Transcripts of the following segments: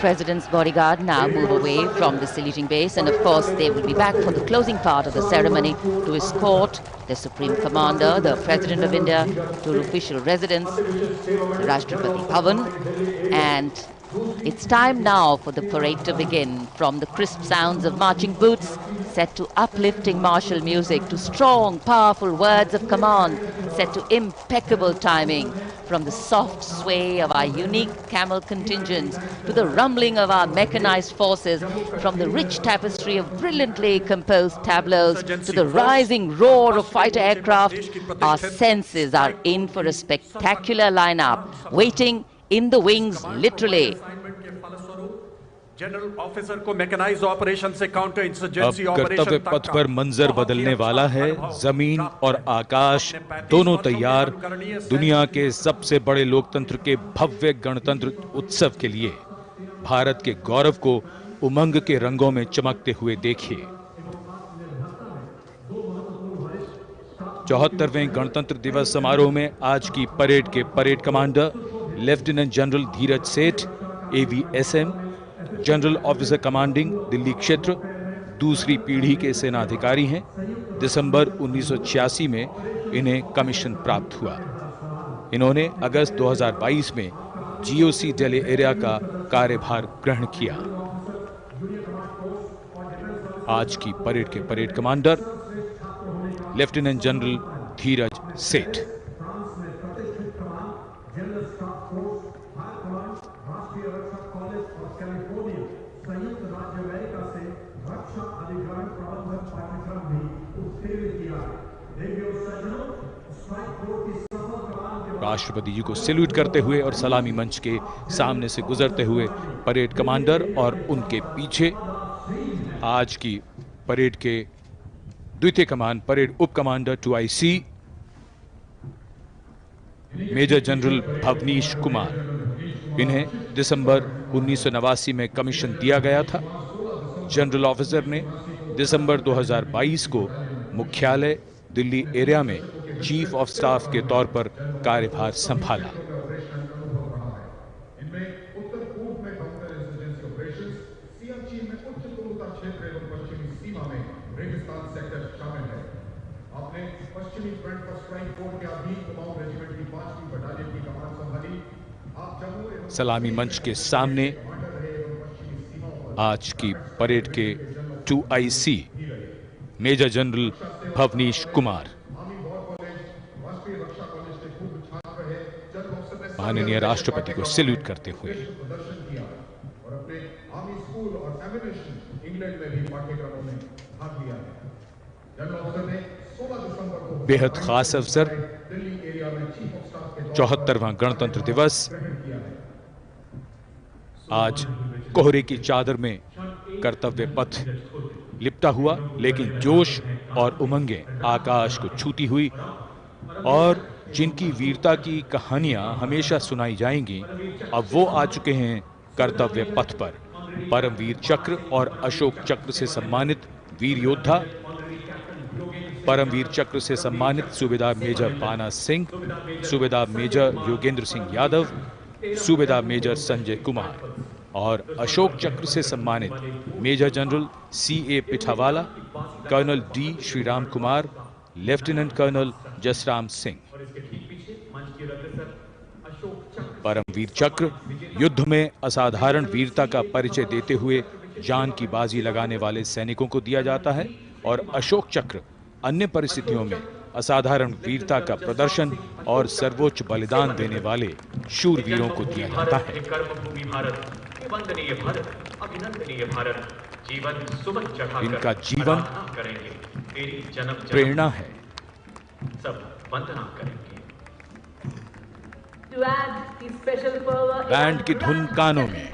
President's bodyguard now move away from the saluting base, and of course they will be back for the closing part of the ceremony to escort the Supreme Commander, the President of India, to her official residence, the Rashtrapati Bhavan. And it's time now for the parade to begin. From the crisp sounds of marching boots set to uplifting martial music, to strong, powerful words of command set to impeccable timing, from the soft sway of our unique camel contingents to the rumbling of our mechanized forces, from the rich tapestry of brilliantly composed tableaus to the rising roar of fighter aircraft, our senses are in for a spectacular lineup, waiting in the wings, literally. General officer को mechanised operation से counter insurgency अब कर्तव्य पथ पर मंजर बदलने वाला है। जमीन और आकाश दोनों तैयार दुनिया के सबसे बड़े लोकतंत्र के भव्य गणतंत्र उत्सव के लिए। भारत के गौरव को उमंग के रंगों में चमकते हुए देखिए। 74वें गणतंत्र दिवस समारोह में आज की परेड के परेड कमांडर लेफ्टिनेंट जनरल धीरज सेठ, AVSM, general officer commanding Delhi क्षेत्र, दूसरी पीढ़ी के सेना अधिकारी हैं। दिसंबर 1986 में इन्हें कमीशन प्राप्त हुआ। इन्होंने अगस्त 2022 में GOC दिल्ली एरिया का कार्यभार ग्रहण किया। आज की परेड के परेड कमांडर लेफ्टिनेंट जनरल धीरज सेठ। राष्ट्रपति जी को सैल्यूट करते हुए और सलामी मंच के सामने से गुजरते हुए परेड कमांडर और उनके पीछे आज की परेड के द्वितीय कमान परेड उप commander 2IC major general Bhavnish Kumar. इन्हें दिसंबर 1989 में कमीशन दिया गया था। जनरल ऑफिसर ने दिसंबर 2022 को मुख्यालय दिल्ली एरिया में चीफ ऑफ स्टाफ के तौर पर कार्यभार संभाला। सलामी मंच के सामने आज की परेड के 2IC major general Bhavnish Kumar माननीय राष्ट्रपति को सैल्यूट करते हुए। बेहद खास अवसर 74वां गणतंत्र दिवस। आज कोहरे की चादर में कर्तव्य पथ लिपटा हुआ, लेकिन जोश और उमंगें आकाश को छूती हुई और जिनकी वीरता की कहानियां हमेशा सुनाई जाएंगी, अब वो आ चुके हैं कर्तव्य पथ पर। परमवीर चक्र और अशोक चक्र से सम्मानित वीर योद्धा, परमवीर चक्र से सम्मानित सूबेदार मेजर पाना सिंह, सूबेदार मेजर योगेंद्र सिंह यादव, सूबेदार मेजर संजय कुमार और अशोक चक्र से सम्मानित major general CA Pithawala, colonel D Sriram Kumar, lieutenant colonel Jasram Singh. Paramvir Chakra युद्ध में असाधारण वीरता का परिचय देते हुए जान की बाजी लगाने वाले सैनिकों को दिया जाता है और अशोक चक्र अन्य परिस्थितियों में असाधारण वीरता का प्रदर्शन और सर्वोच्च बलिदान देने वाले शूरवीरों को दिया जाता है। इनका जीवन प्रेरणा है। बैंड की धुन कानों में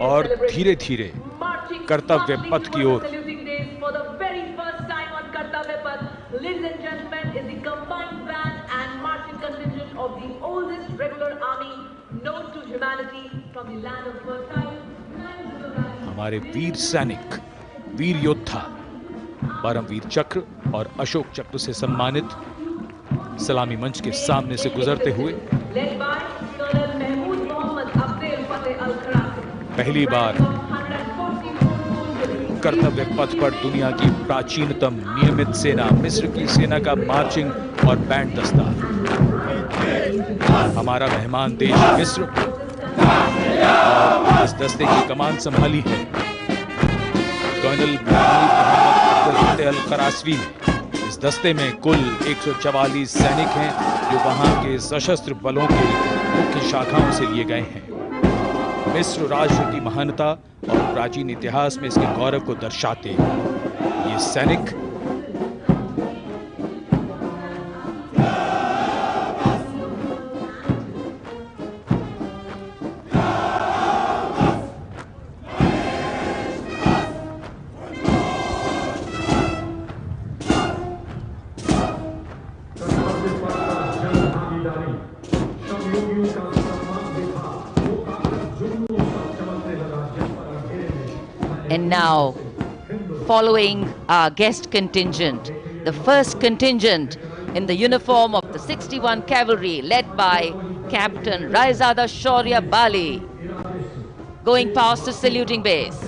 और धीरे धीरे कर्तव्य पथ की ओर। Ladies and gentlemen, is the combined band and marching contingent of the oldest regular army known to humanity from the land of fertile. हमारे वीर सैनिक, वीर योद्धा परमवीर चक्र और अशोक चक्र से सम्मानित सलामी मंच के सामने से गुजरते हुए पहली बार कर्तव्य पथ पर दुनिया की प्राचीनतम नियमित सेना मिस्र की सेना का मार्चिंग और बैंड दस्ता। हमारा मेहमान देश मिस्र और इस दस्ते की कमान संभाली है कर्नल मोहम्मद अल करासवी ने। इस दस्ते में कुल 144 सैनिक हैं जो वहां के सशस्त्र बलों के मुख्य शाखाओं से लिए गए हैं। मिस्र राष्ट्र की महानता और प्राचीन इतिहास में इसके गौरव को दर्शाते ये सैनिक And now, following our guest contingent, the first contingent in the uniform of the 61 Cavalry led by Captain Raizada Shaurya Bali, going past the saluting base.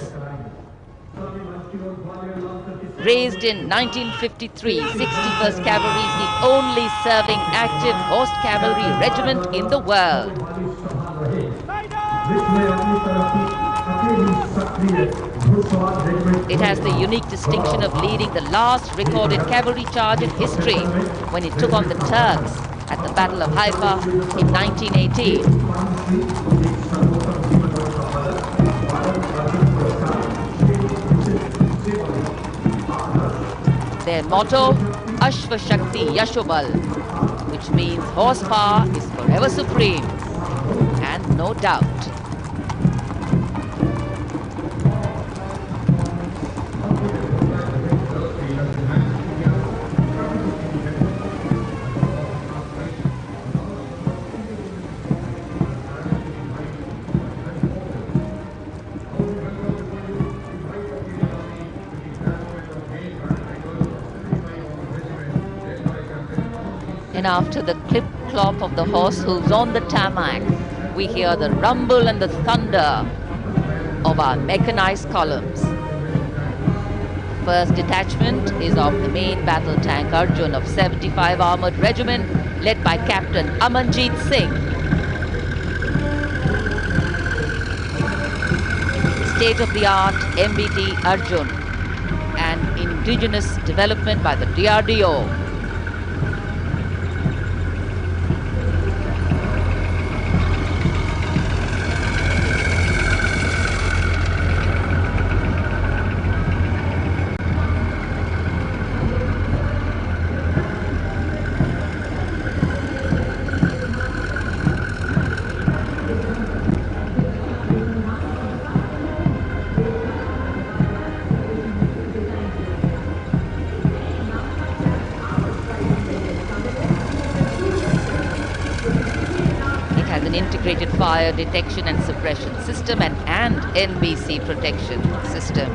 Raised in 1953, 61st Cavalry is the only serving active horse cavalry regiment in the world. It has the unique distinction of leading the last recorded cavalry charge in history when it took on the Turks at the Battle of Haifa in 1918. Their motto, Ashva Shakti Yashobal, which means horsepower is forever supreme, and no doubt. And after the clip-clop of the horse hooves on the tarmac, we hear the rumble and the thunder of our mechanized columns. First detachment is of the main battle tank Arjun of 75 Armored Regiment, led by Captain Amanjeet Singh. State-of-the-art MBT Arjun, an indigenous development by the DRDO. Integrated fire detection and suppression system and NBC protection system.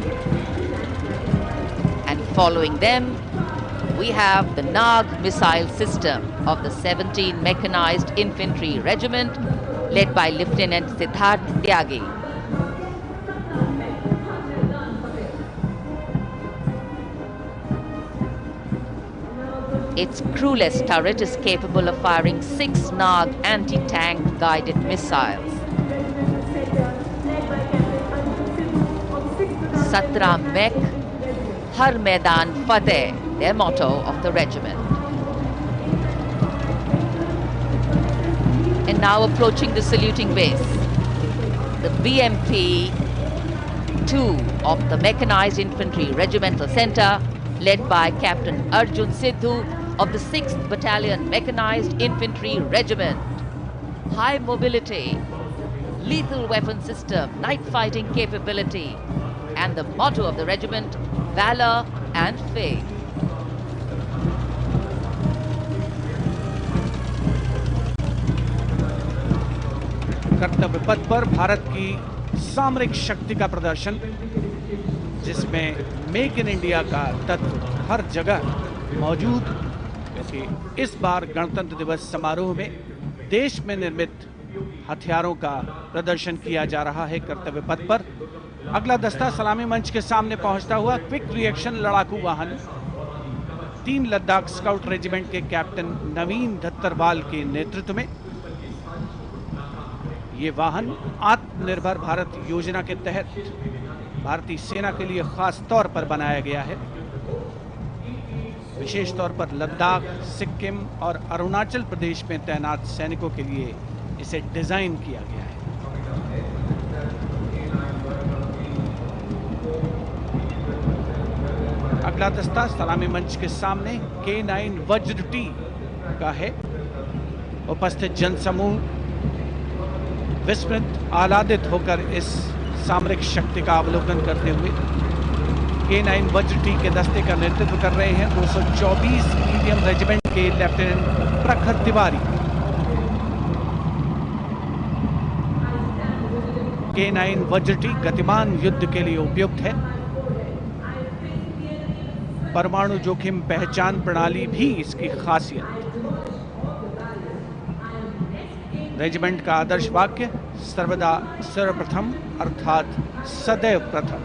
And following them, we have the Nag missile system of the 17 Mechanized Infantry Regiment, led by Lieutenant Siddharth Tyagi. Its crewless turret is capable of firing 6 Nag anti-tank guided missiles. Satra Mek, Har Maidan Fateh, their motto of the regiment. And now approaching the saluting base, the BMP 2 of the Mechanized Infantry Regimental Center, led by Captain Arjun Sidhu of the 6th Battalion Mechanized Infantry Regiment. High mobility, lethal weapon system, night fighting capability, and the motto of the regiment, valor and faith. कर्तव्य पथ पर भारत की सामरिक शक्ति का प्रदर्शन, जिसमें make in India का तत्व हर जगह मौजूद, क्योंकि इस बार गणतंत्र दिवस समारोह में देश में निर्मित हथियारों का प्रदर्शन किया जा रहा है कर्तव्य पथ पर। अगला दस्ता सलामी मंच के सामने पहुंचता हुआ क्विक रिएक्शन लड़ाकू वाहन 3 लद्दाख स्काउट रेजिमेंट के कैप्टन नवीन धत्तरवाल के नेतृत्व में। ये वाहन आत्मनिर्भर भारत योजना के तहत भारतीय सेना के लिए खास तौर पर बनाया गया है। विशेष तौर पर लद्दाख, सिक्किम और अरुणाचल प्रदेश में तैनात सैनिकों के लिए इसे डिजाइन किया गया है। अगला दस्ता सलामी मंच के सामने K9 वज्र टी का है। उपस्थित जनसमूह विस्मृत आह्लादित होकर इस सामरिक शक्ति का अवलोकन करते हुए K9 वज्र टी के दस्ते का नेतृत्व कर रहे हैं 224 मीडियम रेजिमेंट के लेफ्टिनेंट प्रखर तिवारी। K9 वज्र टी गतिमान युद्ध के लिए उपयुक्त है। परमाणु जोखिम पहचान प्रणाली भी इसकी खासियत। रेजिमेंट का आदर्श वाक्य सर्वदा सर्वप्रथम अर्थात सदैव प्रथम।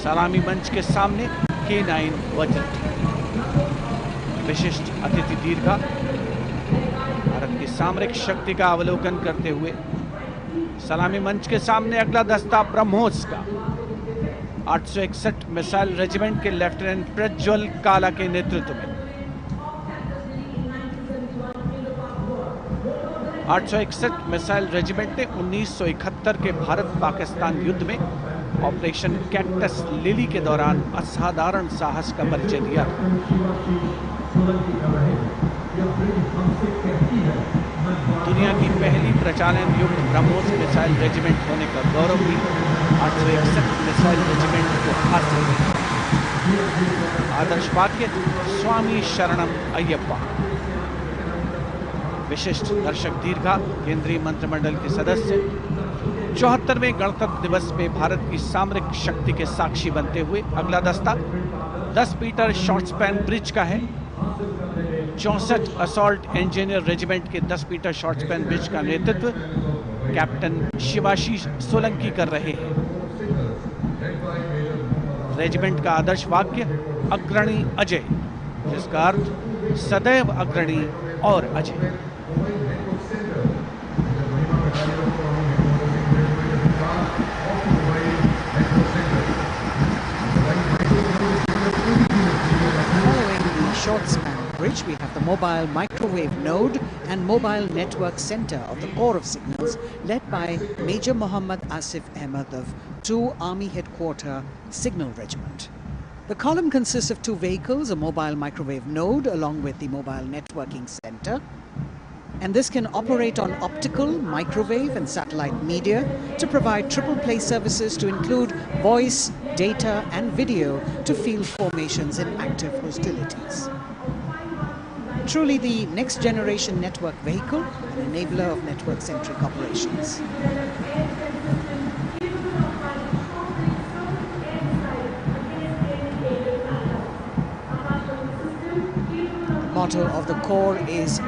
सलामी मंच के सामने K9 वज्र टी। विशिष्ट अतिथि दीर्घा भारत की सामरिक शक्ति का अवलोकन करते हुए सलामी मंच के सामने अगला दस्ता ब्रह्मोस का 861 मिसाइल रेजिमेंट के लेफ्टिनेंट प्रज्वल काला के नेतृत्व में। 861 मिसाइल रेजिमेंट ने 1971 के भारत पाकिस्तान युद्ध में ऑपरेशन कैक्टस लिली के दौरान असाधारण साहस का परिचय दिया। दुनिया की पहली प्रचालन युक्त ब्रह्मोस मिसाइल रेजिमेंट होने का गौरव भी 861 मिसाइल रेजिमेंट को हासिल है। आदर्श वाक्य स्वामी शरणम अय्यप्पा। विशिष्ट दर्शक दीर्घा केंद्रीय मंत्रिमंडल के सदस्य 74वें गणतंत्र दिवस में भारत की सामरिक शक्ति के साक्षी बनते हुए। अगला दस्ता 10 मीटर शॉर्ट स्पैन ब्रिज का है। 64 असॉल्ट इंजीनियर रेजिमेंट के 10 मीटर शॉर्ट स्पैन ब्रिज का नेतृत्व कैप्टन शिवाशीष सोलंकी कर रहे हैं। रेजिमेंट का आदर्श वाक्य अग्रणी अजय, जिसका अर्थ सदैव अग्रणी और Ajay. Short span bridge, we have the mobile microwave node and mobile network center of the Corps of Signals, led by Major Muhammad Asif Ahmed of 2 Army Headquarter Signal Regiment. The column consists of 2 vehicles, a mobile microwave node along with the mobile networking center. And this can operate on optical, microwave and satellite media to provide triple play services to include voice, data and video to field formations in active hostilities. Truly the next generation network vehicle, an enabler of network-centric operations. The motto of the Corps is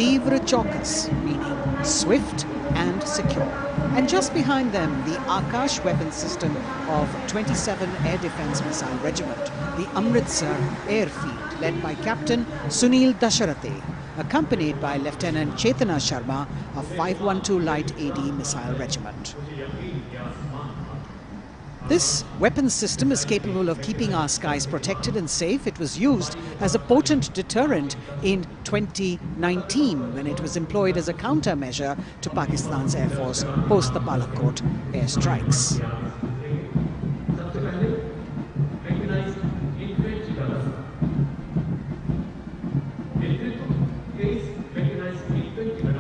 Tivra Chaukas, meaning swift and secure. And just behind them, the Akash weapon system of 27 Air Defence Missile Regiment, the Amritsar Airfield, led by Captain Sunil Dasharathe, accompanied by Lieutenant Chetana Sharma of 512 Light AD Missile Regiment. This weapon system is capable of keeping our skies protected and safe. It was used as a potent deterrent in 2019 when it was employed as a countermeasure to Pakistan's Air Force post the Balakot airstrikes.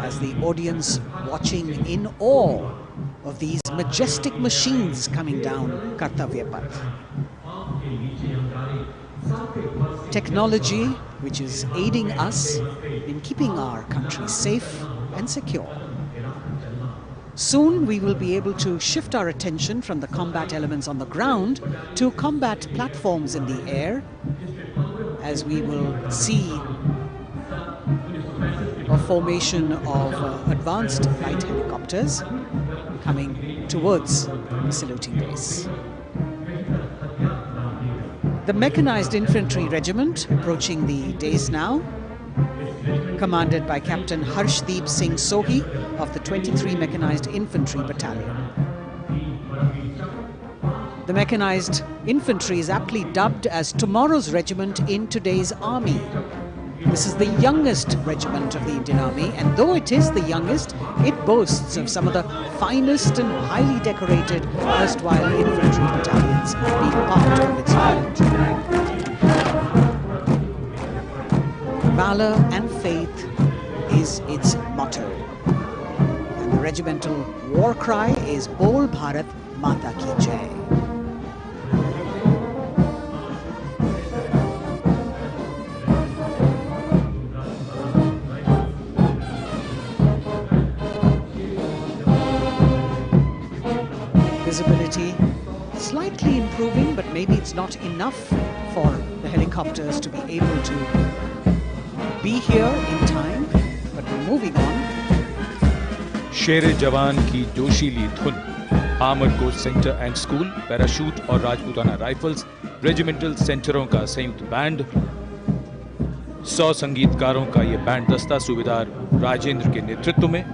As the audience watching in awe of these majestic machines coming down Kartavya Path. Technology which is aiding us in keeping our country safe and secure. Soon we will be able to shift our attention from the combat elements on the ground to combat platforms in the air, as we will see a formation of advanced light helicopters coming towards the saluting base. The mechanized infantry regiment approaching the dais now, commanded by Captain Harshdeep Singh Sohi of the 23 Mechanized Infantry Battalion. The mechanized infantry is aptly dubbed as tomorrow's regiment in today's army. This is the youngest regiment of the Indian Army, and though it is the youngest, it boasts of some of the finest and highly decorated erstwhile infantry battalions being part of its unit. Valor and faith is its motto, and the regimental war cry is Bol Bharat Mata Ki Jai. Visibility slightly improving, but maybe it's not enough for the helicopters to be able to be here in time, but moving on. शेरे जवान की जोशीली धुन, armoured coach centre and school, parachute और Rajputana rifles, regimental सेंटरों का संयुक्त band, 100 संगीतकारों का ये band दस्ता सूबेदार राजेंद्र के नेतृत्व में,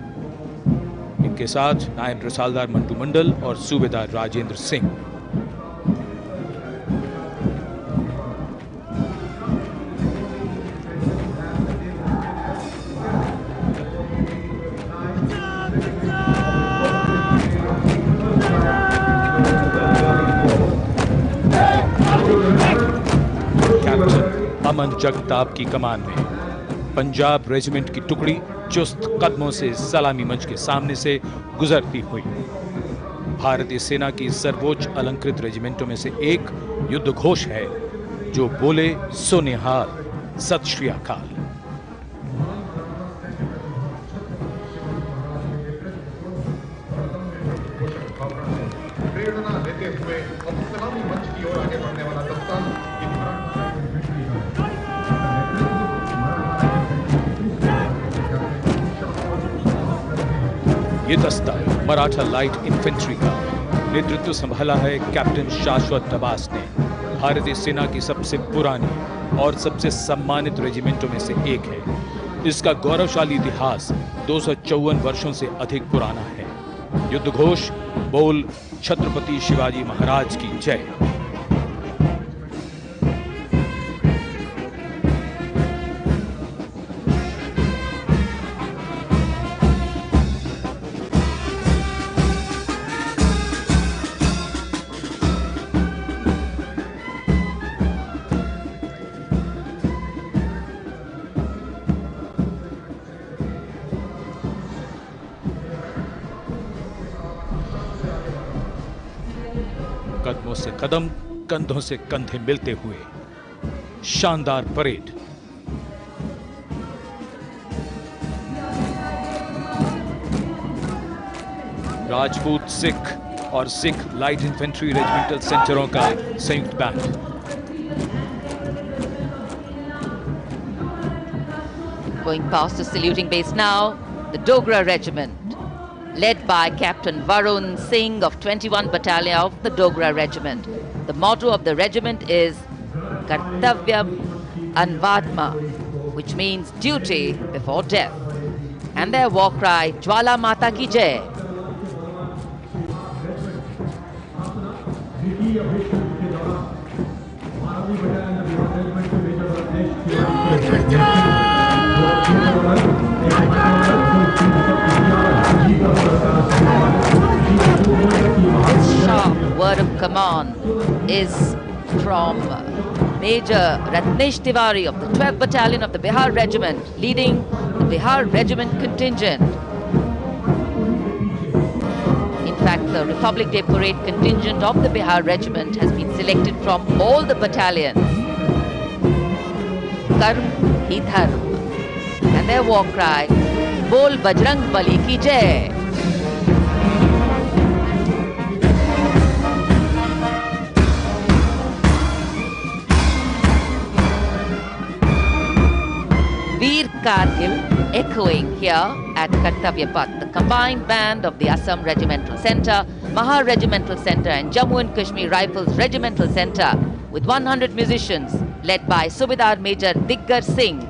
इनके साथ नायब रसालदार मंटू मंडल और सूबेदार राजेंद्र सिंह। अमन जगताप की कमान में पंजाब रेजिमेंट की टुकड़ी चुस्त कदमों से सलामी मंच के सामने से गुजरती हुई। भारतीय सेना की सर्वोच्च अलंकृत रेजिमेंटों में से एक युद्ध घोष है जो बोले सो निहाल, सत श्री अकाल। प्रेरणा देते हुए अब सलामी मंच की ओर आगे बढ़ने वाला दस्ता ये दस्ता मराठा लाइट इन्फेंट्री का नेतृत्व संभाला है कैप्टन शाश्वत नवास ने। भारतीय सेना की सबसे पुरानी और सबसे सम्मानित रेजिमेंटों में से एक है। इसका गौरवशाली इतिहास 254 वर्षों से अधिक पुराना है। युद्ध घोष बोल छत्रपति शिवाजी महाराज की जय। कदमों से कदम, कंधों से कंधे मिलते हुए शानदार परेड। राजपूत सिख और सिख लाइट इन्फेंट्री रेजिमेंटल सेंटरों का संयुक्त band. Going past the saluting base now, the Dogra Regiment, led by Captain Varun Singh of 21 Battalion of the Dogra Regiment. The motto of the regiment is Kartavyam Anvatma, which means duty before death. And their war cry, Jwala Mata Ki Jai. Sharp word of command is from Major Ratnesh Tiwari of the 12th Battalion of the Bihar Regiment, leading the Bihar Regiment contingent. In fact, the Republic Day Parade contingent of the Bihar Regiment has been selected from all the battalions. Karm hi dharm. And their war cry, Bol Bajrang Bali ki Jai. Veer Kargil echoing here at Kartavya Path. The combined band of the Assam Regimental Centre, Maha Regimental Centre and Jammu and Kashmir Rifles Regimental Centre with 100 musicians led by Subedar Major Diggar Singh.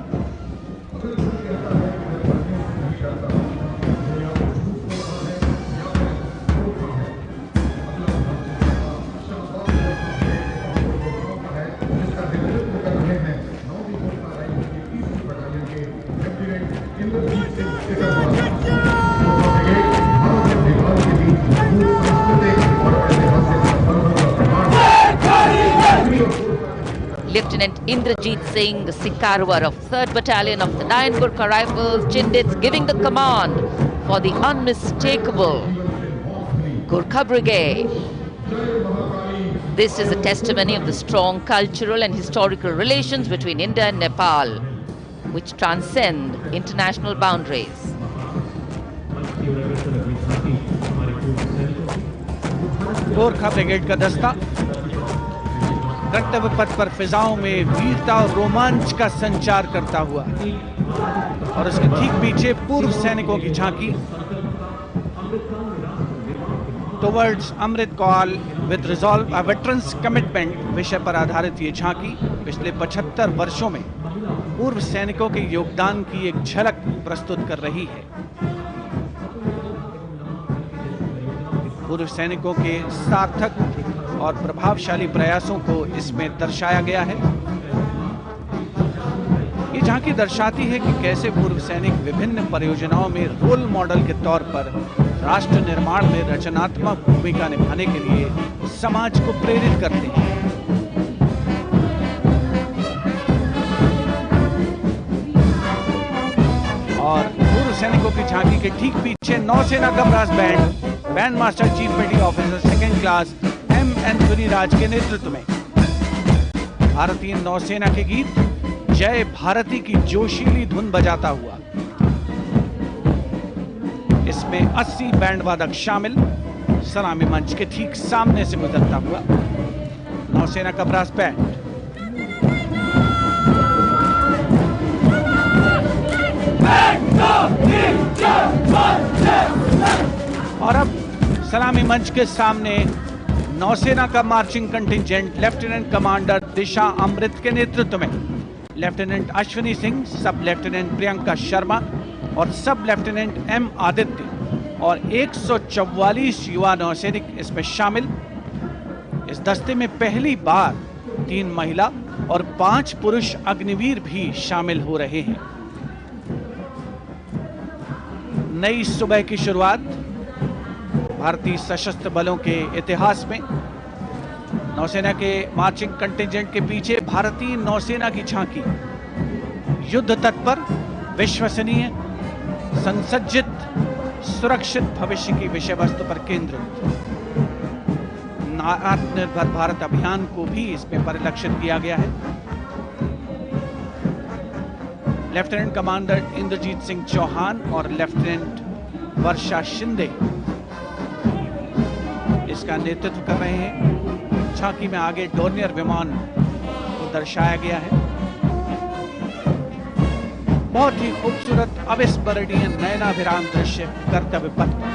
Lieutenant Indrajit Singh, the Sikarwar of 3rd Battalion of the 9 Gurkha Rifles, Chindits, giving the command for the unmistakable Gurkha Brigade. This is a testimony of the strong cultural and historical relations between India and Nepal, which transcend international boundaries. Gorkha brigade का दस्ता कर्तव्य पथ पर फिजाओं में वीरता और रोमांच का संचार करता हुआ और उसके ठीक पीछे पूर्व सैनिकों की झांकी towards Amrit Kaal with resolve a veterans commitment विषय पर आधारित ये झांकी पिछले 75 वर्षों में पूर्व सैनिकों के योगदान की एक झलक प्रस्तुत कर रही है। पूर्व सैनिकों के सार्थक और प्रभावशाली प्रयासों को इसमें दर्शाया गया है। ये झांकी दर्शाती है कि कैसे पूर्व सैनिक विभिन्न परियोजनाओं में रोल मॉडल के तौर पर राष्ट्र निर्माण में रचनात्मक भूमिका निभाने के लिए समाज को प्रेरित करते हैं। और पूर्व सैनिकों की झांकी के ठीक पीछे नौसेना का ब्रास बैंड मास्टर चीफ पेटी officer 2nd class M.N. Giriraj के नेतृत्व में भारतीय नौसेना के गीत जय भारती की जोशीली धुन बजाता हुआ इसमें 80 बैंड वादक शामिल सलामी मंच के ठीक सामने से गुजरता हुआ नौसेना का ब्रास बैंड। और अब सलामी मंच के सामने नौसेना का मार्चिंग कंटिंजेंट लेफ्टिनेंट कमांडर दिशा अमृत के नेतृत्व में लेफ्टिनेंट अश्विनी सिंह, सब लेफ्टिनेंट प्रियंका शर्मा और सब लेफ्टिनेंट M. आदित्य और 144 युवा नौसैनिक इसमें शामिल। इस दस्ते में पहली बार 3 महिला और 5 पुरुष अग्निवीर भी शामिल हो रहे हैं। नई सुबह की शुरुआत भारतीय सशस्त्र बलों के इतिहास में नौसेना के मार्चिंग कंटिंजेंट के पीछे भारतीय नौसेना की झांकी युद्ध तत्पर, विश्वसनीय, संसज्जित, सुरक्षित भविष्य की विषय वस्तु पर केंद्रित आत्मनिर्भर भारत अभियान को भी इसमें परिलक्षित किया गया है। लेफ्टिनेंट कमांडर इंद्रजीत सिंह चौहान और लेफ्टिनेंट वर्षा शिंदे इसका नेतृत्व कर रहे हैं। झांकी में आगे डोर्नियर विमान को दर्शाया गया है। बहुत ही खूबसूरत अविस्मरणीय नयनाभिराम दृश्य कर्तव्य पथ पर।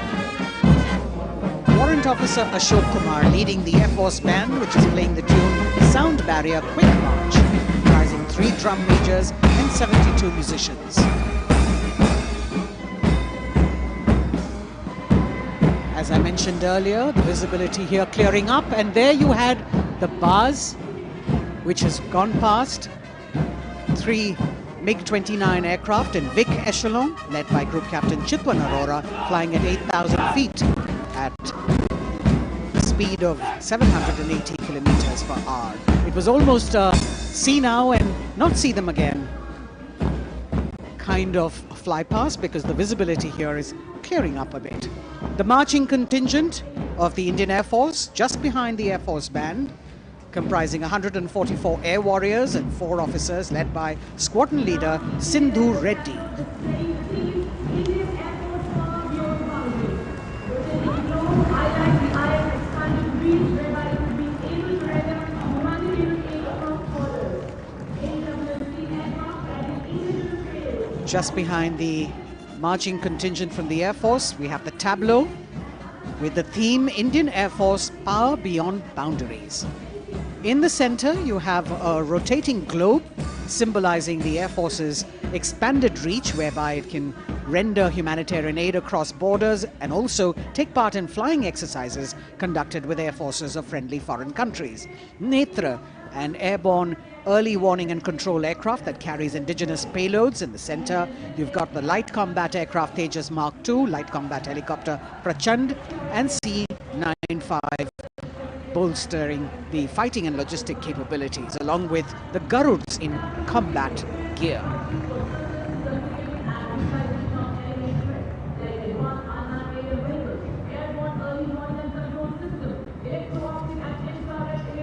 Warrant Officer Ashok Kumar leading the Air Force Band, which is playing the tune Sound Barrier Quick March, comprising 3 drum majors and 72 musicians. As I mentioned earlier, the visibility here clearing up, and there you had the bars, which has gone past 3 MiG-29 aircraft in Vic Echelon, led by Group Captain Chitwan Arora, flying at 8,000 feet at a speed of 780 kilometers per hour. It was almost a see now and not see them again kind of fly past, because the visibility here is clearing up a bit. The marching contingent of the Indian Air Force, just behind the Air Force Band, comprising 144 air warriors and 4 officers, led by squadron leader Sindhu Reddy. Just behind the marching contingent from the Air Force, we have the tableau with the theme Indian Air Force Power Beyond Boundaries. In the center, you have a rotating globe symbolizing the Air Force's expanded reach, whereby it can render humanitarian aid across borders and also take part in flying exercises conducted with air forces of friendly foreign countries. Netra, an airborne early warning and control aircraft that carries indigenous payloads in the center. You've got the light combat aircraft Tejas Mark II, light combat helicopter Prachand, and C-95 bolstering the fighting and logistic capabilities, along with the Garuds in combat gear.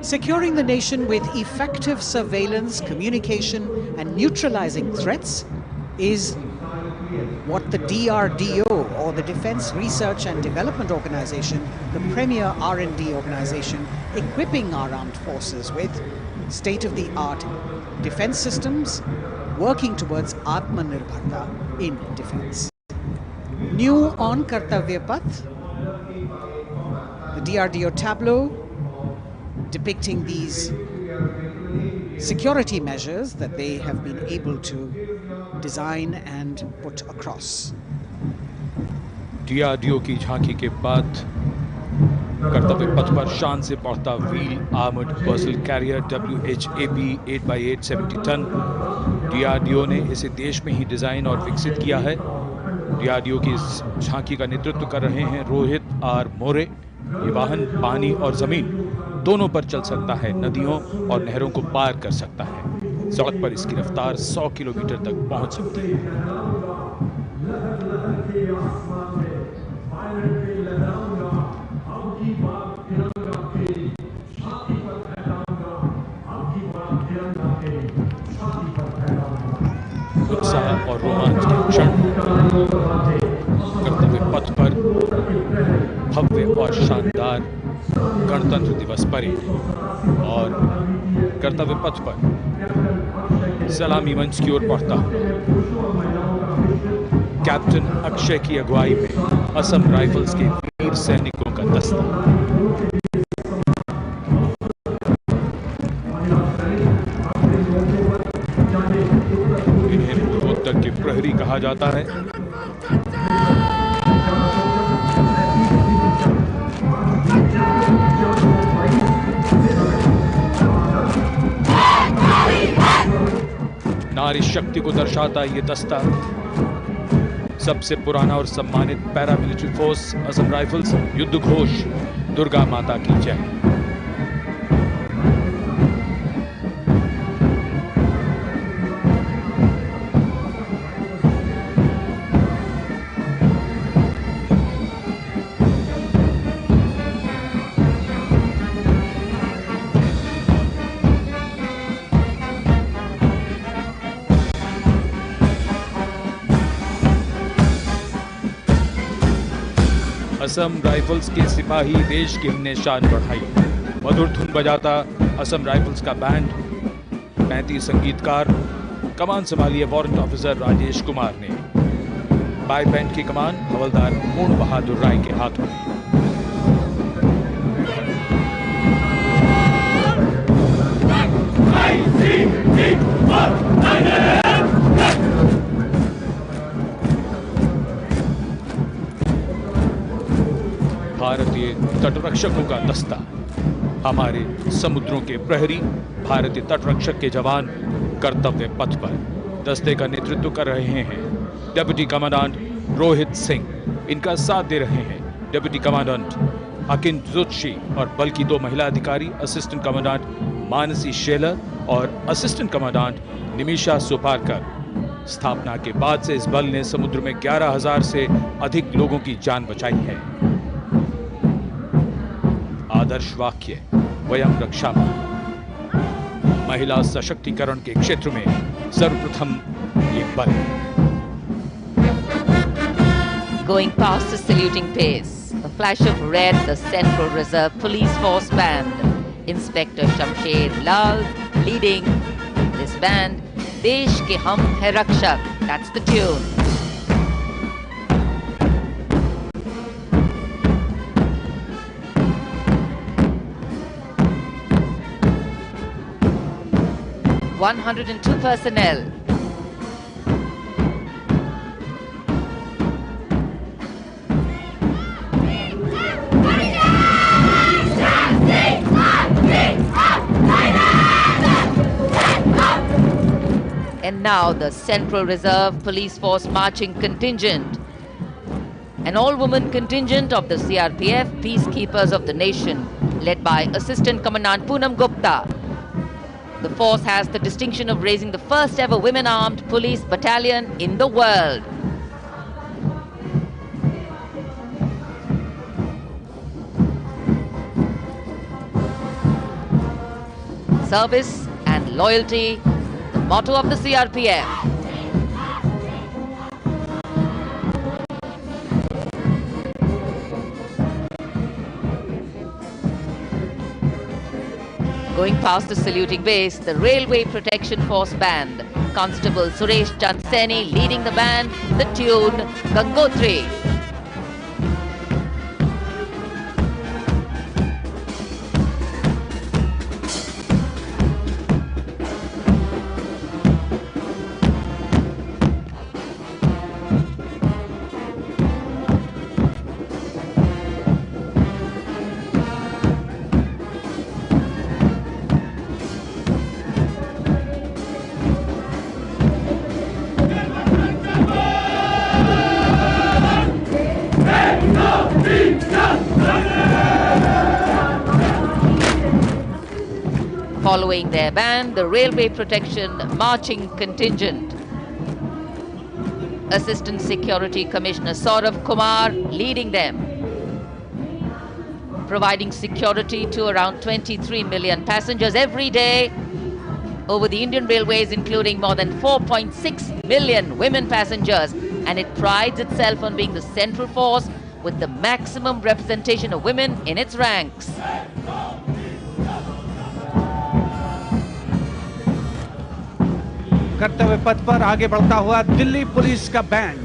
Securing the nation with effective surveillance, communication, and neutralizing threats is what the DRDO, or the Defense Research and Development Organization, the premier R&D organization, equipping our armed forces with state-of-the-art defense systems, working towards Atmanirbharta in defense. New on Kartavya Path, the DRDO tableau depicting these security measures that they have been able to design and put across. DRDO की झांकी के बाद कर्तव्य पथ पर शान से पहुंचता wheel armoured personnel carrier WHAP 8x8 70 ton. DRDO ने इसे देश में ही डिजाइन और विकसित किया है। DRDO की इस झांकी का नेतृत्व कर रहे हैं रोहित आर मोरे। ये वाहन पानी और जमीन दोनों पर चल सकता है, नदियों और नहरों को पार कर सकता है। सड़क पर इसकी रफ्तार 100 किलोमीटर तक पहुंच सकती है। उत्साह और रोमांच के क्षण कर्तव्य पथ पर भव्य और शानदार गणतंत्र दिवस परेड और कर्तव्य पथ पर सलामी मंच की ओर बढ़ता कैप्टन अक्षय की अगुवाई में असम राइफल्स के वीर सैनिकों का दस्ता। इन्हें पूर्वोत्तर के प्रहरी कहा जाता है। नारी शक्ति को दर्शाता ये दस्ता सबसे पुराना और सम्मानित पैरामिलिट्री फोर्स असम राइफल्स युद्ध घोष दुर्गा माता की जय। असम राइफल्स के सिपाही देश की हमने शान बढ़ाई। मधुर धुन बजाता असम राइफल्स का बैंड, 35 संगीतकार, कमान संभाली है वारंट ऑफिसर राजेश कुमार ने। बाई बैंड की कमान हवलदार पूर्ण बहादुर राय के हाथों में। भारतीय तटरक्षकों का दस्ता, हमारे समुद्रों के प्रहरी, भारतीय तटरक्षक के जवान कर्तव्य पथ पर दस्ते का नेतृत्व कर रहे हैं डिप्टी कमांडेंट रोहित सिंह। इनका साथ दे रहे हैं डिप्टी कमांडेंट अकिन जोशी और बल की 2 महिला अधिकारी, असिस्टेंट कमांडेंट मानसी शेलर और असिस्टेंट कमांडेंट निमिषा सुपारकर। स्थापना के बाद से इस बल ने समुद्र में 11,000 से अधिक लोगों की जान बचाई है। आदर्श वाक्य वयम रक्षामः। महिला सशक्तिकरण के क्षेत्र में सर्वप्रथम ये बल। Going past the saluting pace, a flash of red, the Central Reserve Police Force Band. Inspector Shamshed Lal leading this band. देश के हम है रक्षक, That's the tune. "102 personnel." And now the Central Reserve Police Force marching contingent, an all-woman contingent of the CRPF, Peacekeepers of the Nation, led by Assistant Commandant Poonam Gupta. The force has the distinction of raising the first ever women-armed police battalion in the world. Service and loyalty, the motto of the CRPF. Going past the saluting base, the Railway Protection Force Band. Constable Suresh Chandseni leading the band, the tune Gangotri. Following their band, the Railway Protection Marching Contingent. Assistant Security Commissioner Saurav Kumar leading them, providing security to around 23 million passengers every day over the Indian Railways, including more than 4.6 million women passengers, and it prides itself on being the central force with the maximum representation of women in its ranks. कर्तव्य पथ पर आगे बढ़ता हुआ Delhi police का band.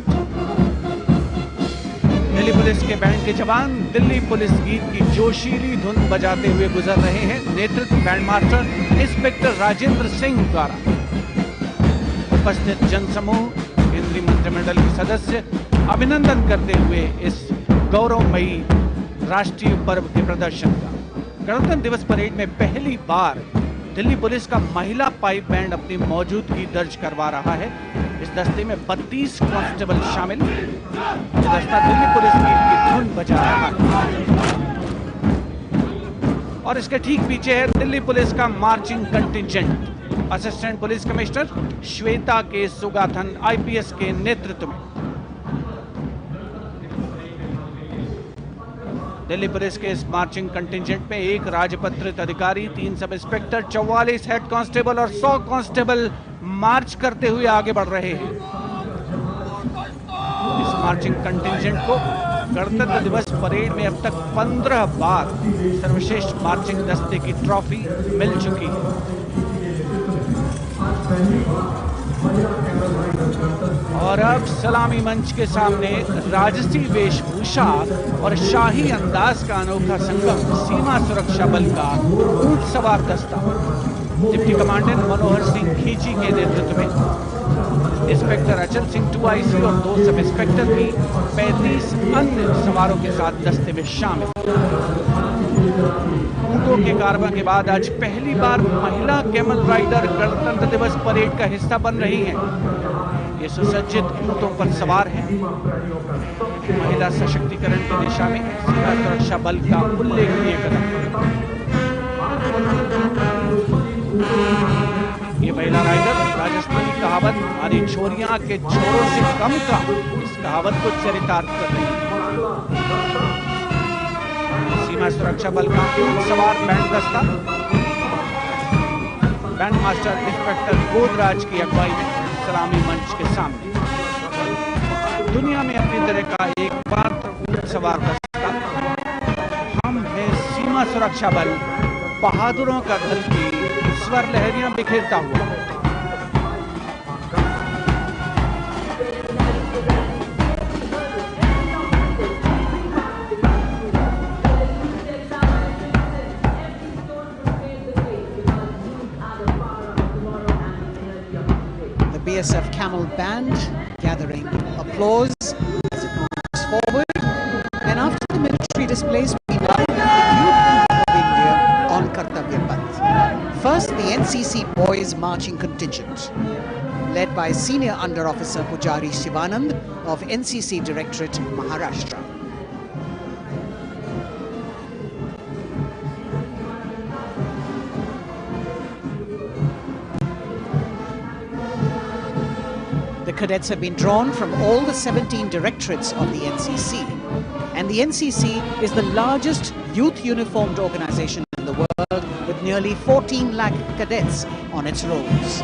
Delhi police के band के जवान दिल्ली पुलिस गीत की जोशीली धुन बजाते हुए गुजर रहे हैं। नेतृत्व band master inspector Rajendra Singh द्वारा। उपस्थित जनसमूह, केंद्रीय मंत्रिमंडल के सदस्य अभिनंदन करते हुए इस गौरवमयी राष्ट्रीय पर्व के प्रदर्शन का। गणतंत्र दिवस परेड में पहली बार दिल्ली पुलिस का महिला पाइप बैंड अपनी मौजूदगी दर्ज करवा रहा है। इस दस्ते में 32 कांस्टेबल शामिल। दस्ता दिल्ली पुलिस की धुन बजा रहा है और इसके ठीक पीछे है दिल्ली पुलिस का marching contingent. Assistant police commissioner Shweta के सुगाथन आईपीएस के नेतृत्व में। दिल्ली पुलिस के इस मार्चिंग कंटिजेंट में 1 राजपत्रित अधिकारी, 3 सब इंस्पेक्टर, 44 हेड कांस्टेबल और 100 कांस्टेबल मार्च करते हुए आगे बढ़ रहे हैं। इस मार्चिंग कंटिजेंट को गणतंत्र दिवस परेड में अब तक 15 बार सर्वश्रेष्ठ मार्चिंग दस्ते की ट्रॉफी मिल चुकी है। और अब सलामी मंच के सामने राजसी वेशभूषा और शाही अंदाज का अनोखा संगम सीमा सुरक्षा बल का ऊंट सवार दस्ता डिप्टी कमांडेंट मनोहर सिंह खींची के नेतृत्व में इंस्पेक्टर अचल सिंह 2IC और 2 सब इंस्पेक्टर भी 35 अन्य सवारों के साथ दस्ते में शामिल। ऊंटों के कारवां के बाद आज पहली बार महिला कैमल राइडर गणतंत्र दिवस परेड का हिस्सा बन रही हैं। ये सुसज्जित ऊंटों पर सवार हैं। महिला सशक्तिकरण की दिशा में सीमा सुरक्षा बल का उल्लेखनीय कदम। ये महिला राइडर राजस्थानी कहावत हमारी छोरियां के छोरों से कम का, इस कहावत को चरितार्थ कर रही है। सीमा सुरक्षा बल का सवार बैंड दस्ता बैंड मास्टर इंस्पेक्टर गोदराज की अगुवाई में सलामी मंच के सामने। दुनिया में अपनी तरह का एकमात्र ऊंट सवार दस्ता हम हैं सीमा सुरक्षा बल, बहादुरों का दल की स्वर लहरियां बिखेरता हुआ। BSF Camel Band gathering applause as it moves forward. And after the military displays, we now have the youth of India on Kartavya Path. First, the NCC Boys Marching Contingent, led by Senior Under Officer Pujari Shivanand of NCC Directorate, Maharashtra. The cadets have been drawn from all the 17 directorates of the NCC. And the NCC is the largest youth uniformed organization in the world, with nearly 14 lakh cadets on its rolls.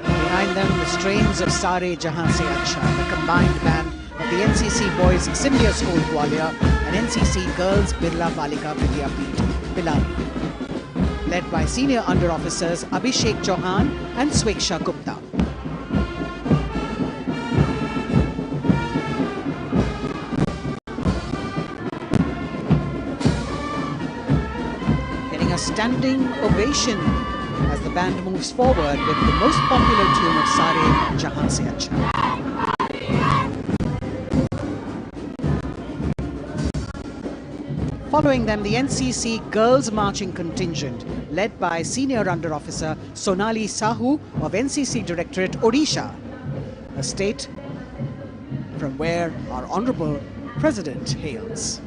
Behind them, the strains of Sare Jahan Se Acha, the combined band of the NCC Boys Senior School Gwalior and NCC Girls Birla Balika Vidyapeeth Pilali, led by Senior Under Officers Abhishek Chauhan and Sweksha Gupta. Getting a standing ovation as the band moves forward with the most popular tune of Sare Jahan Se Acha. Following them, the NCC Girls Marching Contingent, led by Senior Under Officer Sonali Sahu of NCC Directorate, Odisha, a state from where our Honorable President hails.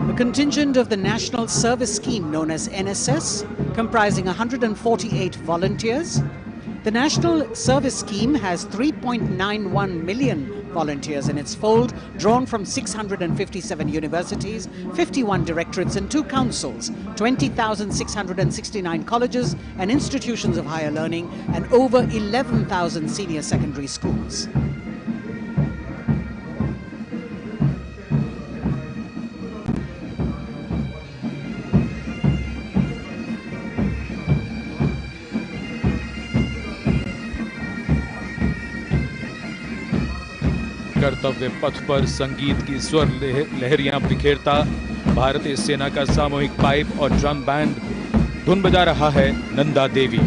A contingent of the National Service Scheme known as NSS, comprising 148 volunteers. The National Service Scheme has 3.91 million volunteers in its fold, drawn from 657 universities, 51 directorates and 2 councils, 20,669 colleges and institutions of higher learning, and over 11,000 senior secondary schools. कर्तव्य पथ पर संगीत की स्वर लहरियां बिखेरता भारतीय सेना का सामूहिक पाइप और ड्रम बैंड धुन बजा रहा है। नंदा देवी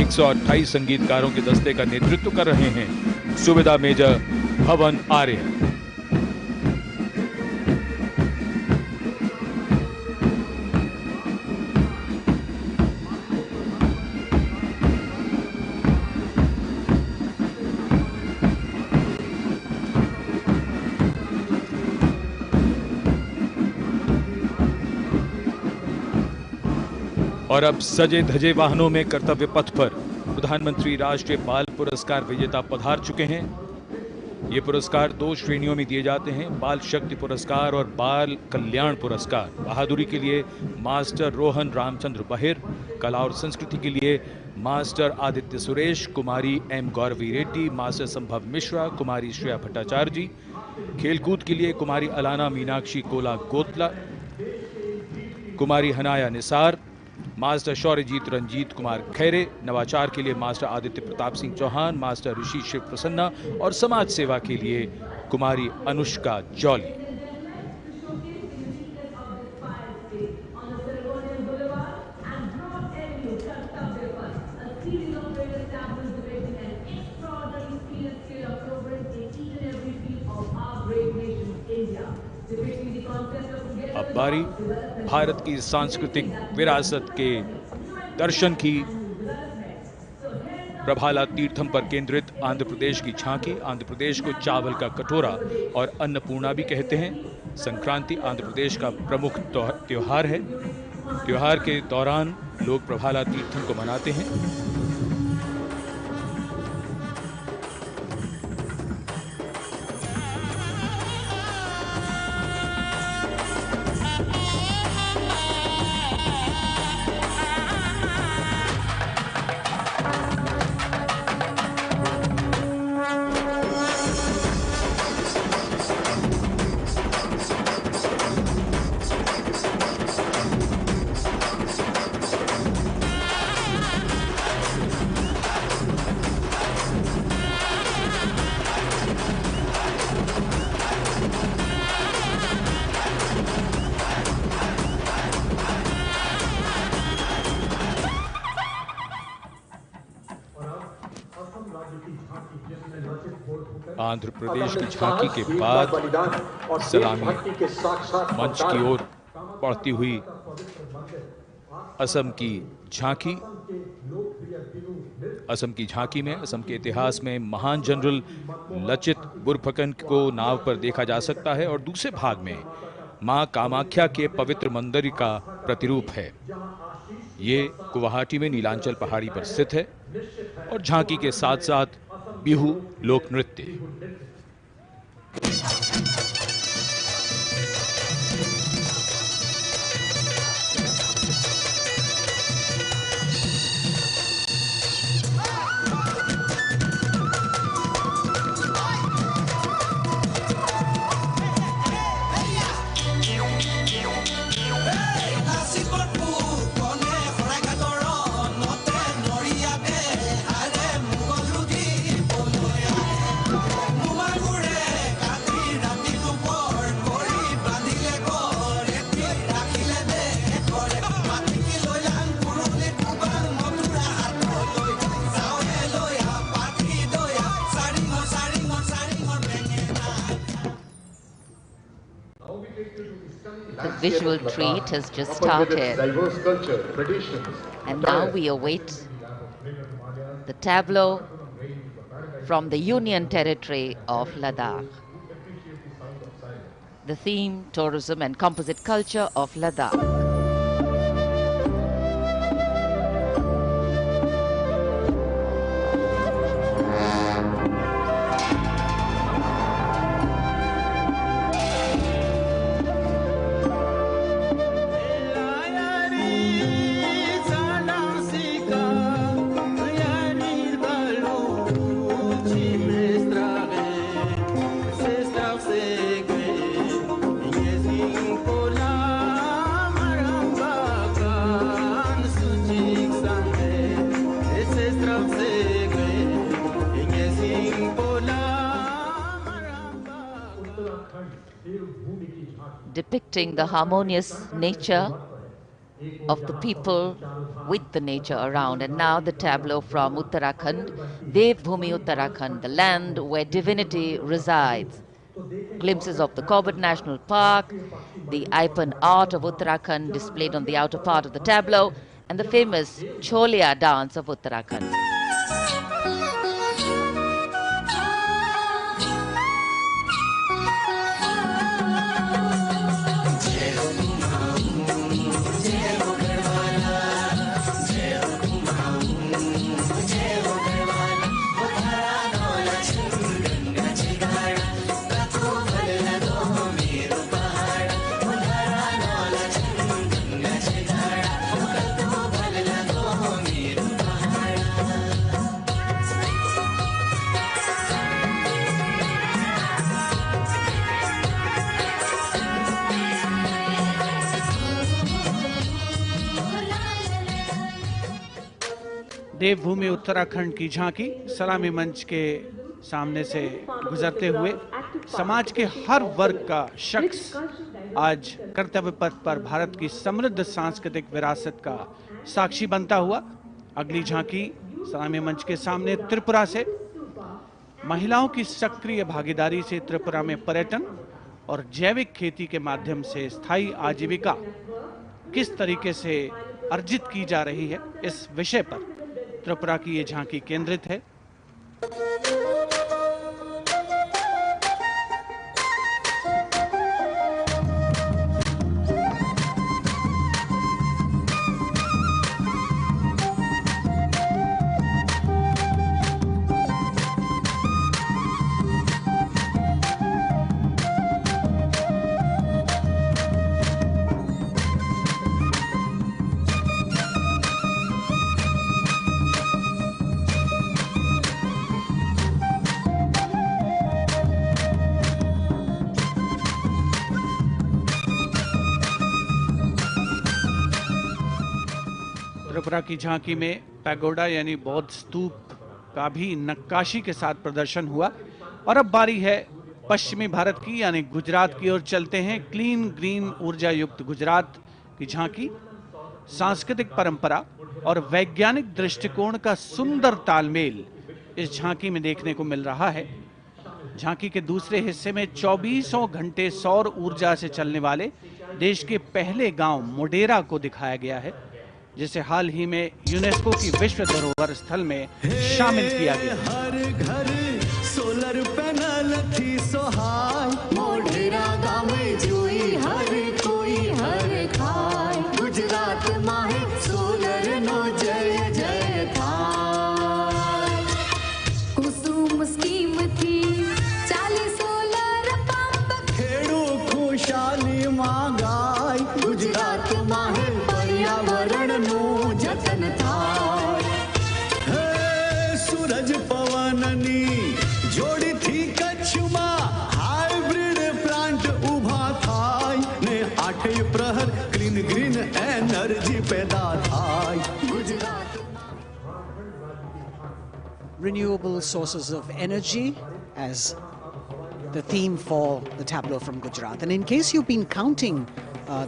128 संगीतकारों के दस्ते का नेतृत्व कर रहे हैं। सुबेदार मेजर भवन आर्य। और अब सजे धजे वाहनों में कर्तव्य पथ पर प्रधानमंत्री राष्ट्रीय बाल पुरस्कार विजेता पधार चुके हैं। ये पुरस्कार 2 श्रेणियों में दिए जाते हैं, बाल शक्ति पुरस्कार और बाल कल्याण पुरस्कार। बहादुरी के लिए मास्टर रोहन रामचंद्र बहिर, कला और संस्कृति के लिए मास्टर आदित्य सुरेश, कुमारी एम गौरवी रेड्डी, मास्टर संभव मिश्रा, कुमारी श्रेया भट्टाचार्य जी, खेलकूद के लिए कुमारी अलाना मीनाक्षी कोला गोतला, कुमारी हनाया निसार, मास्टर शौर्यजीत रंजीत कुमार खैरे, नवाचार के लिए मास्टर आदित्य प्रताप सिंह चौहान, मास्टर ऋषि शिव प्रसन्ना और समाज सेवा के लिए कुमारी अनुष्का जौली। अब बारी भारत की सांस्कृतिक विरासत के दर्शन की। प्रभाला तीर्थम पर केंद्रित आंध्र प्रदेश की झांकी। आंध्र प्रदेश को चावल का कटोरा और अन्नपूर्णा भी कहते हैं। संक्रांति आंध्र प्रदेश का प्रमुख त्योहार है। त्योहार के दौरान लोग प्रभाला तीर्थम को मनाते हैं। आंध्र प्रदेश की झांकी के बाद सलामी मंच की ओर बढ़ती हुई असम की झांकी। असम की झांकी में असम के इतिहास में महान जनरल लचित बुरफकन को नाव पर देखा जा सकता है और दूसरे भाग में मां कामाख्या के पवित्र मंदिर का प्रतिरूप है। ये गुवाहाटी में नीलांचल पहाड़ी पर स्थित है और झांकी के साथ साथ बिहू लोक नृत्य। The visual treat has just started, diverse culture, traditions, and now we await the tableau from the Union Territory of Ladakh. The theme, tourism and composite culture of Ladakh. Depicting the harmonious nature of the people with the nature around. And now the tableau from Uttarakhand, Devbhumi Uttarakhand, the land where divinity resides. Glimpses of the Corbett National Park, the Ipan art of Uttarakhand displayed on the outer part of the tableau, and the famous Cholia dance of Uttarakhand. देवभूमि उत्तराखंड की झांकी सलामी मंच के सामने से गुजरते हुए समाज के हर वर्ग का शख्स आज कर्तव्य पथ पर भारत की समृद्ध सांस्कृतिक विरासत का साक्षी बनता हुआ। अगली झांकी सलामी मंच के सामने त्रिपुरा से महिलाओं की सक्रिय भागीदारी से त्रिपुरा में पर्यटन और जैविक खेती के माध्यम से स्थायी आजीविका किस तरीके से अर्जित की जा रही है, इस विषय पर त्रिपुरा की ये झांकी केंद्रित है। त्रिपुरा की झांकी में पैगोडा यानी बौद्ध स्तूप का भी नक्काशी के साथ प्रदर्शन हुआ। और अब बारी है पश्चिमी भारत की यानी गुजरात की ओर चलते हैं। क्लीन ग्रीन ऊर्जा युक्त गुजरात की झांकी सांस्कृतिक परंपरा और वैज्ञानिक दृष्टिकोण का सुंदर तालमेल इस झांकी में देखने को मिल रहा है। झांकी के दूसरे हिस्से में 24 घंटे सौर ऊर्जा से चलने वाले देश के पहले गांव मोडेरा को दिखाया गया है, जिसे हाल ही में यूनेस्को की विश्व धरोहर स्थल में शामिल किया गया। हर घर सोलर पैनल थी सोहाय, मोढेरा गाँव में जुई हर कोई हर खाय, गुजरात माहे सोलर नो जय जय थाय। कुसुम स्कीम थी 40 सोलर पंप, खेड़ू खुशाली मांगाय, गुजरात माहे पर्यावरण नो जतन थाय। हे सूरज पवननी जोड़ी थी कच्छ में, हाइब्रिड प्लांट उभा थाय ने 8 प्रहर ग्रीन ग्रीन एनर्जी पैदा थाय। Gujarat renewable sources of energy as the theme for the tableau from Gujarat. And in case you've been counting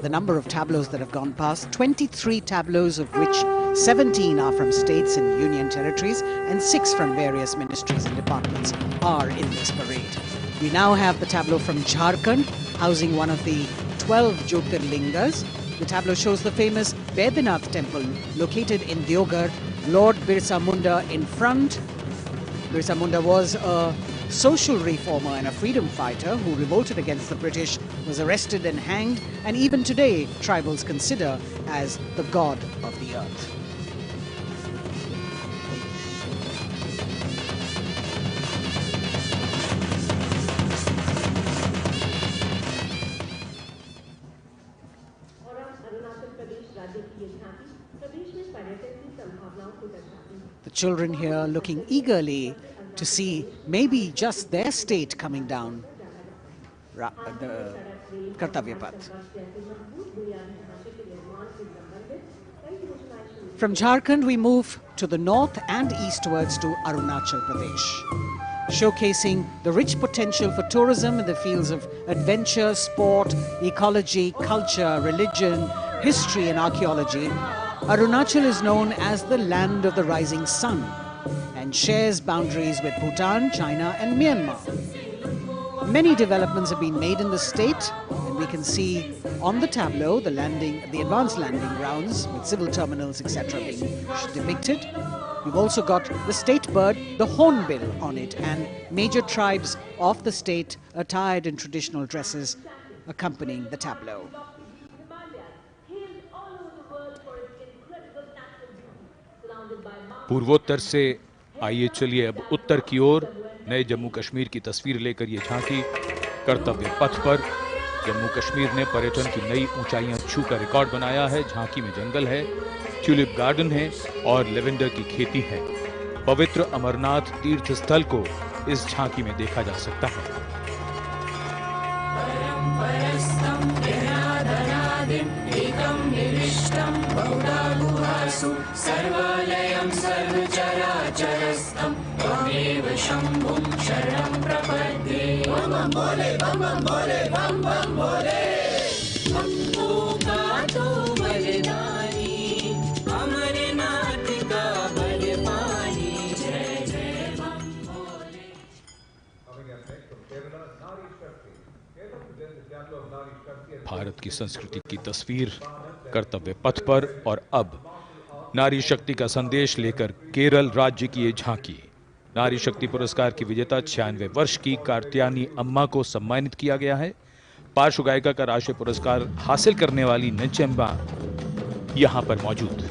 the number of tableaus that have gone past, 23 tableaus, of which 17 are from states and union territories and 6 from various ministries and departments are in this parade. We now have the tableau from Jharkhand, housing one of the 12 Jyotirlingas. The tableau shows the famous Baidyanath temple located in Deoghar. Lord Birsa Munda in front. Birsa Munda was a social reformer and a freedom fighter who revolted against the British, was arrested and hanged, and even today tribals consider as the god of the earth. The children here looking eagerly to see maybe just their state coming down the Kartavya Path. From Jharkhand, we move to the north and eastwards to Arunachal Pradesh, showcasing the rich potential for tourism in the fields of adventure, sport, ecology, culture, religion, history and archaeology. Arunachal is known as the land of the rising sun and shares boundaries with Bhutan, China and Myanmar. Many developments have been made in the state, and we can see on the tableau the advanced landing grounds with civil terminals, etc. being depicted. We've also got the state bird, the hornbill, on it, and major tribes of the state attired in traditional dresses accompanying the tableau. पूर्वोत्तर से आइए चलिए अब उत्तर की ओर नए जम्मू कश्मीर की तस्वीर लेकर ये झांकी कर्तव्य पथ पर। जम्मू कश्मीर ने पर्यटन की नई ऊंचाइयां छूकर रिकॉर्ड बनाया है। झांकी में जंगल है, ट्यूलिप गार्डन है और लेवेंडर की खेती है। पवित्र अमरनाथ तीर्थ स्थल को इस झांकी में देखा जा सकता है। सर्वलयं सर्वचराचरस्थं त्वमेव शम्भुं शरणं प्रपद्ये। बम बम भोले, बम बम भोले, बम बम भोले। भक्तों का तो बलिदानी, अमरनाथ का बलवानी, जय जय बम भोले। भारत की संस्कृति की तस्वीर कर्तव्य पथ पर, और अब नारी शक्ति का संदेश लेकर केरल राज्य की ये झांकी। नारी शक्ति पुरस्कार की विजेता 96 वर्ष की कार्त्यानी अम्मा को सम्मानित किया गया है। पार्श्व गायिका का राष्ट्रीय पुरस्कार हासिल करने वाली नंचेम्बा यहां पर मौजूद।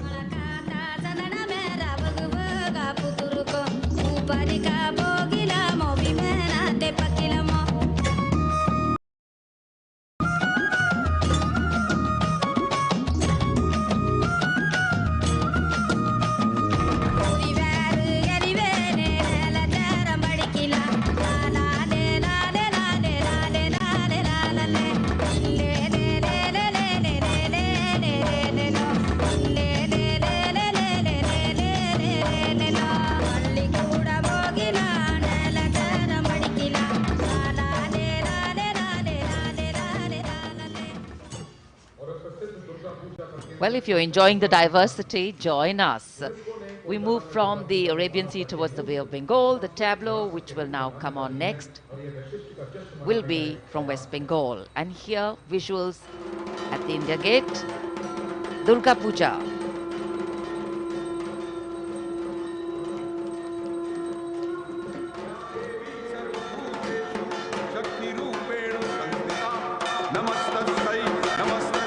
Well, if you're enjoying the diversity, join us. We move from the Arabian Sea towards the Bay of Bengal. The tableau, which will now come on next, will be from West Bengal. And here, visuals at the India Gate, Durga Puja. Namaste.